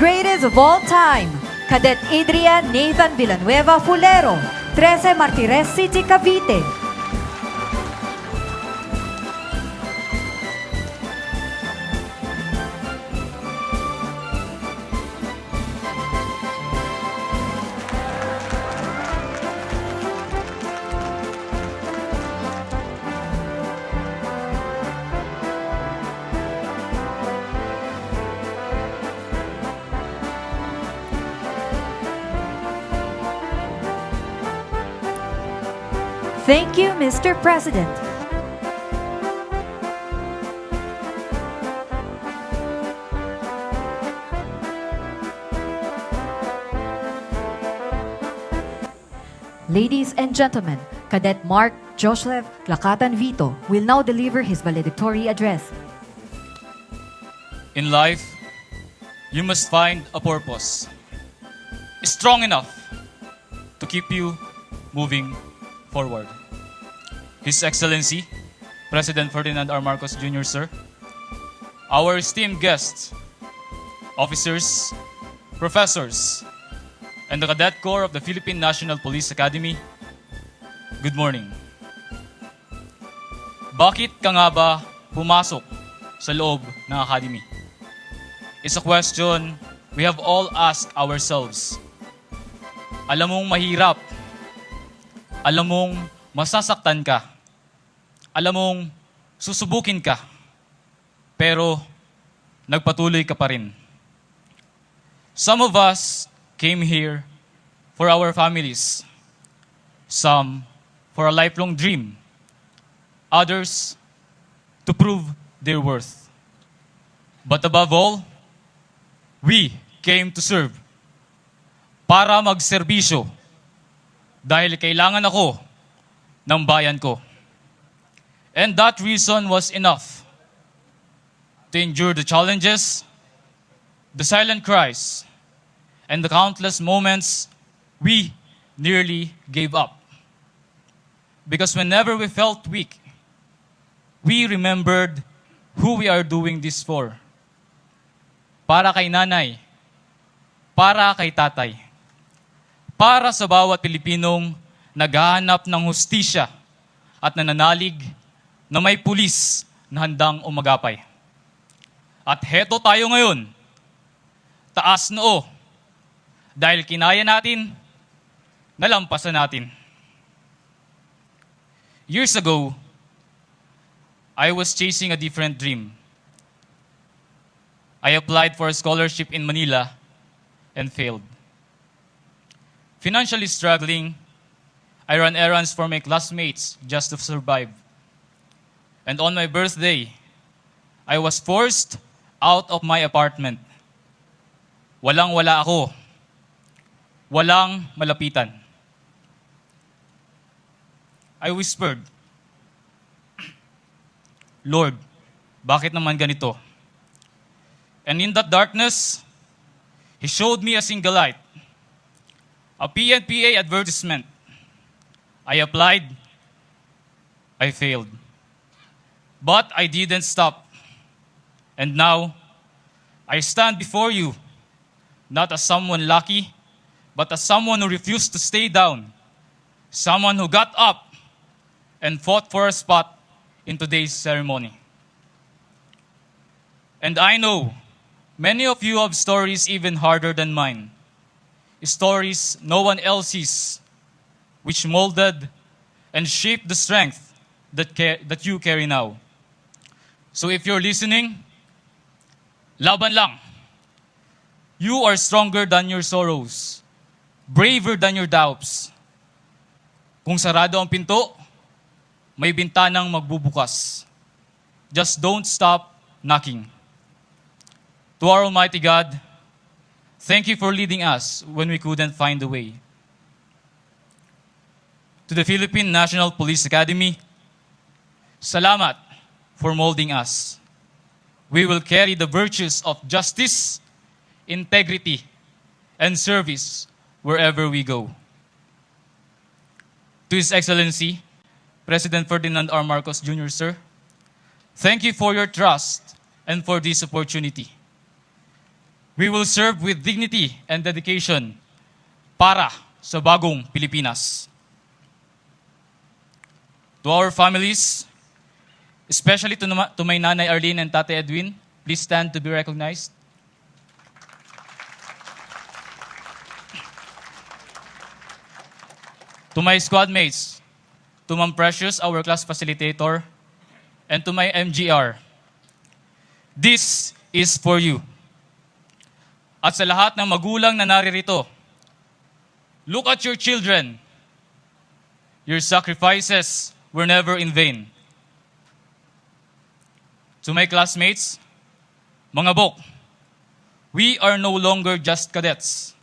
greatest of all time, Cadet Adrian Nathan Villanueva Fulero, 13 Martires City, Cavite. Thank you, Mr. President. Ladies and gentlemen, Cadet Mark Joseph Lakatan VITTO will now deliver his valedictory address. In life, you must find a purpose strong enough to keep you moving forward. His Excellency, President Ferdinand R. Marcos Jr., sir, our esteemed guests, officers, professors, and the Cadet Corps of the Philippine National Police Academy, good morning. Bakit ka nga ba pumasok sa loob ng Academy? It's a question we have all asked ourselves. Alam mong mahirap. Alam mong masasaktan ka. Alam mong susubukin ka. Pero nagpatuloy ka pa rin. Some of us came here for our families. Some for a lifelong dream. Others to prove their worth. But above all, we came to serve. Para magserbisyo. Dahil kailangan ako ng bayan ko. And that reason was enough to endure the challenges, the silent cries, and the countless moments we nearly gave up. Because whenever we felt weak, we remembered who we are doing this for. Para kay nanay, para kay tatay, para sa bawat Pilipinong naghahanap ng hustisya at nananalig na may pulis na handang umagapay. At heto tayo ngayon, taas noo, dahil kinaya natin, nalampasan natin. Years ago, I was chasing a different dream. I applied for a scholarship in Manila and failed. Financially struggling, I ran errands for my classmates just to survive. And on my birthday, I was forced out of my apartment. Walang-wala ako. Walang malapitan. I whispered, Lord, bakit naman ganito? And in that darkness, He showed me a single light. A PNPA advertisement. I applied. I failed. But I didn't stop. And now, I stand before you, not as someone lucky, but as someone who refused to stay down. Someone who got up and fought for a spot in today's ceremony. And I know many of you have stories even harder than mine. Stories no one else sees, which molded and shaped the strength that you carry now. So if you're listening, laban lang. You are stronger than your sorrows, braver than your doubts. Kung sarado ang pinto, may bintanang magbubukas. Just don't stop knocking. To our Almighty God, thank you for leading us when we couldn't find a way. To the Philippine National Police Academy, salamat for molding us. We will carry the virtues of justice, integrity, and service wherever we go. To His Excellency, President Ferdinand R. Marcos Jr., sir, thank you for your trust and for this opportunity. We will serve with dignity and dedication para sa bagong Pilipinas. To our families, especially to my Nanay Arlene and Tate Edwin, please stand to be recognized. To my squad mates, to Ma'am Precious, our class facilitator, and to my MGR, this is for you. At sa lahat ng magulang na naririto, look at your children. Your sacrifices were never in vain. To my classmates, mga bok, we are no longer just cadets.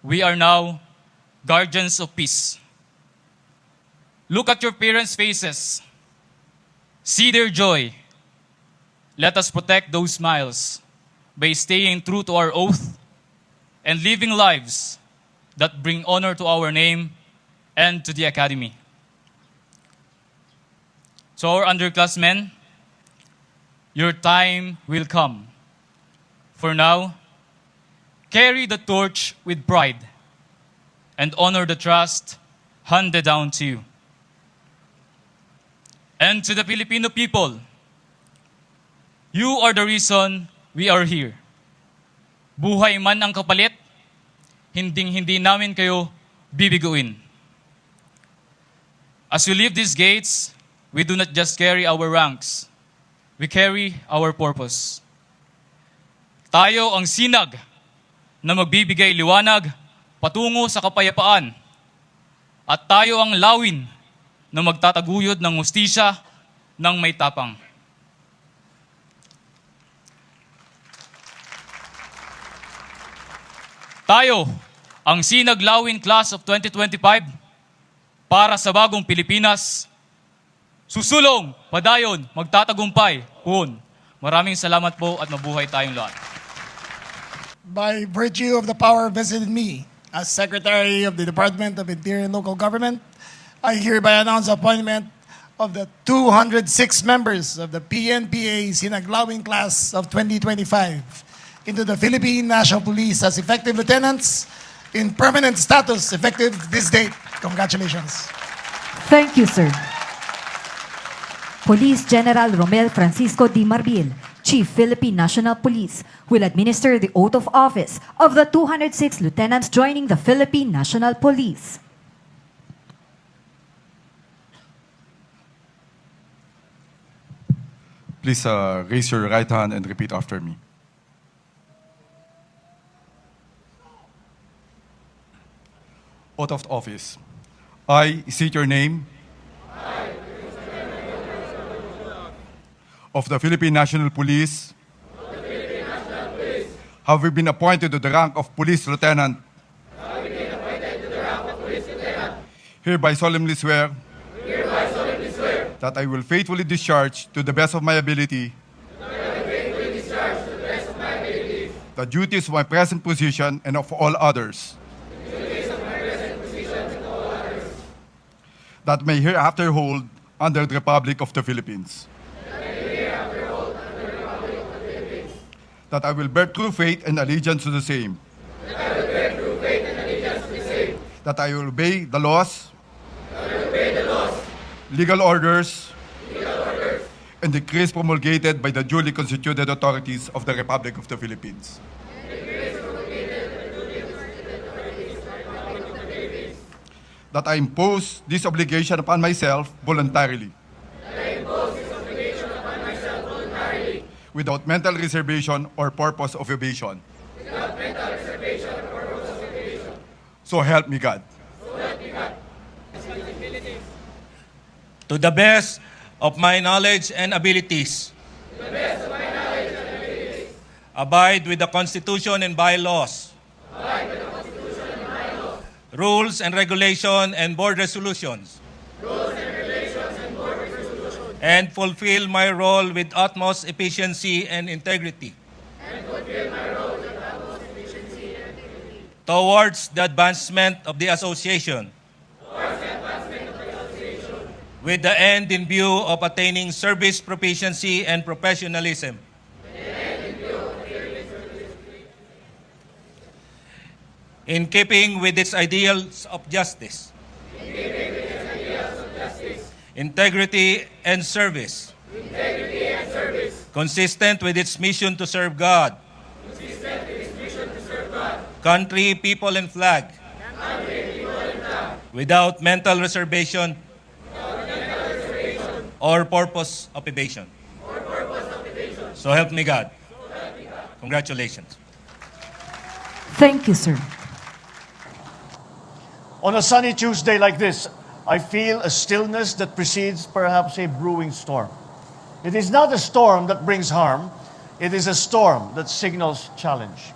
We are now guardians of peace. Look at your parents' faces. See their joy. Let us protect those smiles by staying true to our oath and living lives that bring honor to our name and to the Academy. So our underclassmen, your time will come. For now, carry the torch with pride and honor the trust handed down to you. And to the Filipino people, you are the reason we are here. Buhay man ang kapalit, hinding-hindi namin kayo bibiguin. As we leave these gates, we do not just carry our ranks, we carry our purpose. Tayo ang sinag na magbibigay liwanag patungo sa kapayapaan. At tayo ang lawin na magtataguyod ng hustisya ng may tapang. Tayo ang Sinaglawin Class of 2025 para sa bagong Pilipinas. Susulong, padayon, magtatagumpay. Puhon. Maraming salamat po at mabuhay tayong lahat. By virtue of the power vested in me as Secretary of the Department of Interior and Local Government, I hereby announce the appointment of the 206 members of the PNPA Sinaglawin Class of 2025 into the Philippine National Police as effective lieutenants in permanent status effective this date. Congratulations. Thank you, sir. Police General Romel Francisco D. Marbil, Chief Philippine National Police, will administer the oath of office of the 206 lieutenants joining the Philippine National Police. Please raise your right hand and repeat after me. Oath of office. I state your name. Of the Philippine National Police. Have been appointed to the rank of Police Lieutenant. Hereby solemnly swear. That I will faithfully discharge to the best of my ability. The duties of my present position and of all others. That may hereafter hold under the Republic of the Philippines. That I will bear true faith and allegiance to the same. That I will obey the laws. Legal orders. And decrees promulgated by the duly constituted authorities of the Republic of the Philippines. That I impose this obligation upon myself voluntarily. Without mental reservation or purpose of evasion. So help me God. To the best of my knowledge and abilities. Abide with the Constitution and bylaws. Rules and regulation and board resolutions. And fulfill my role with utmost efficiency and integrity. Towards the advancement of the association. With the end in view of attaining service proficiency and professionalism. in keeping with its ideals of justice, integrity and service, consistent with its mission to serve God, country, people, and flag, without mental reservation or purpose of evasion. So help me God. Congratulations. Thank you, sir. On a sunny Tuesday like this, I feel a stillness that precedes perhaps a brewing storm. It is not a storm that brings harm. It is a storm that signals challenge.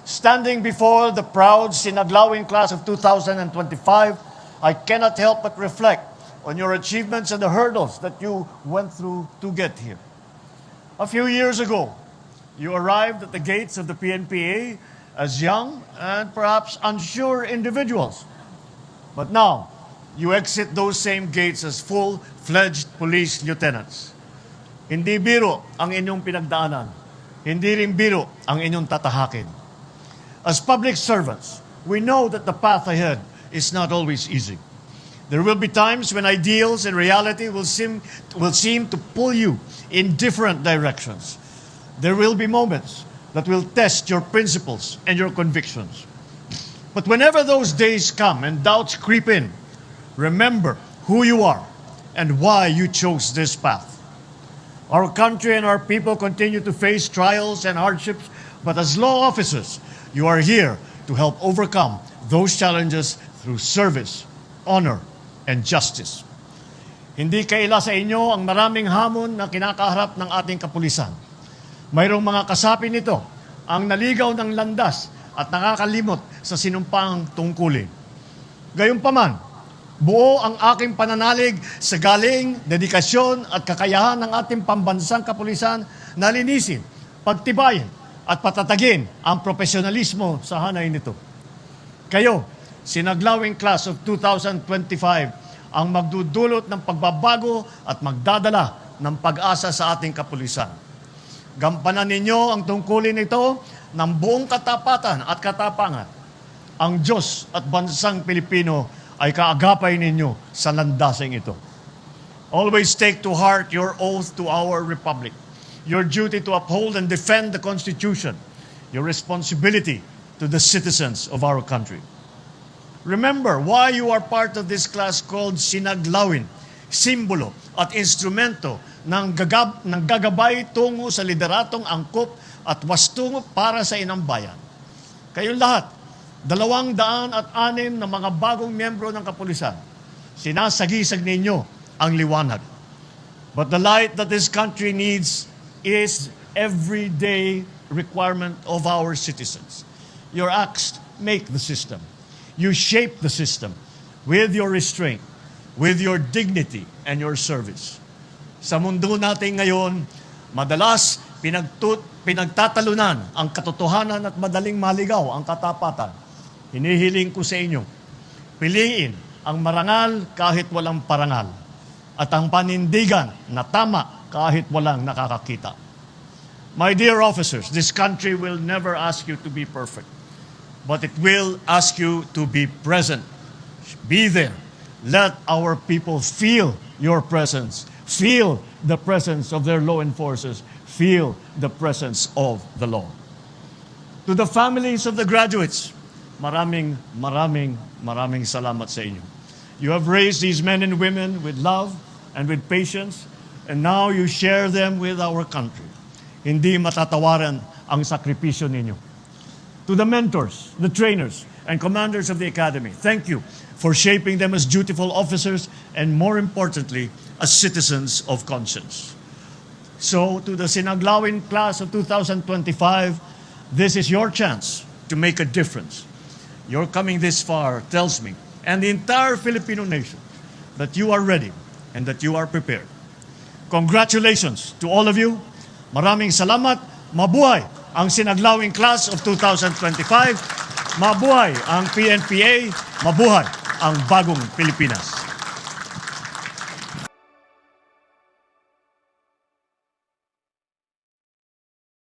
Standing before the proud Sinaglawin class of 2025, I cannot help but reflect on your achievements and the hurdles that you went through to get here. A few years ago, you arrived at the gates of the PNPA as young and perhaps unsure individuals. But now, you exit those same gates as full-fledged police lieutenants. Hindi biro ang inyong pinagdaanan. Hindi rin biro ang inyong tatahakin. As public servants, we know that the path ahead is not always easy. There will be times when ideals and reality will seem to pull you in different directions. There will be moments that will test your principles and your convictions. But whenever those days come and doubts creep in, remember who you are and why you chose this path. Our country and our people continue to face trials and hardships, but as law officers, you are here to help overcome those challenges through service, honor, and justice. Hindi kaila sa inyo ang maraming hamon na kinakaharap ng ating kapulisan. Mayroong mga kasapi nito ang naligaw ng landas at nakakalimot sa sinumpang tungkulin. Gayunpaman, buo ang aking pananalig sa galing, dedikasyon at kakayahan ng ating pambansang kapulisan na linisin, pagtibayin at patatagin ang profesionalismo sa hanay nito. Kayo, Sinaglawin Class of 2025, ang magdudulot ng pagbabago at magdadala ng pag-asa sa ating kapulisan. Gampanan ninyo ang tungkulin ito ng buong katapatan at katapangan. Ang Diyos at bansang Pilipino ay kaagapay ninyo sa landasing ito. Always take to heart your oath to our republic, your duty to uphold and defend the Constitution, your responsibility to the citizens of our country. Remember why you are part of this class called Sinaglawin, simbolo at instrumento ng gagabay tungo sa lideratong angkop at wastungo para sa inang bayan. Kayong lahat, 206 na mga bagong miyembro ng kapulisan, sinasagisag ninyo ang liwanag. But the light that this country needs is everyday requirement of our citizens. Your acts make the system. You shape the system with your restraint, with your dignity and your service. Sa mundo natin ngayon, madalas pinagtatalunan ang katotohanan at madaling maligaw ang katapatan. Hinihiling ko sa inyo, piliin ang marangal kahit walang parangal at ang panindigan na tama kahit walang nakakakita. My dear officers, this country will never ask you to be perfect, but it will ask you to be present. Be there. Let our people feel your presence. Feel the presence of their law enforcers. Feel the presence of the law. To the families of the graduates, maraming salamat sa inyo. You have raised these men and women with love and with patience, and now you share them with our country. Hindi matatawaran ang sakripisyo ninyo. To the mentors, the trainers, and commanders of the academy, thank you for shaping them as dutiful officers and, more importantly, as citizens of conscience. So, to the Sinaglawin class of 2025, this is your chance to make a difference. Your coming this far tells me, and the entire Filipino nation, that you are ready and that you are prepared. Congratulations to all of you. Maraming salamat. Mabuhay ang Sinaglawin class of 2025. Mabuhay ang PNPA. Mabuhay ang bagong Pilipinas.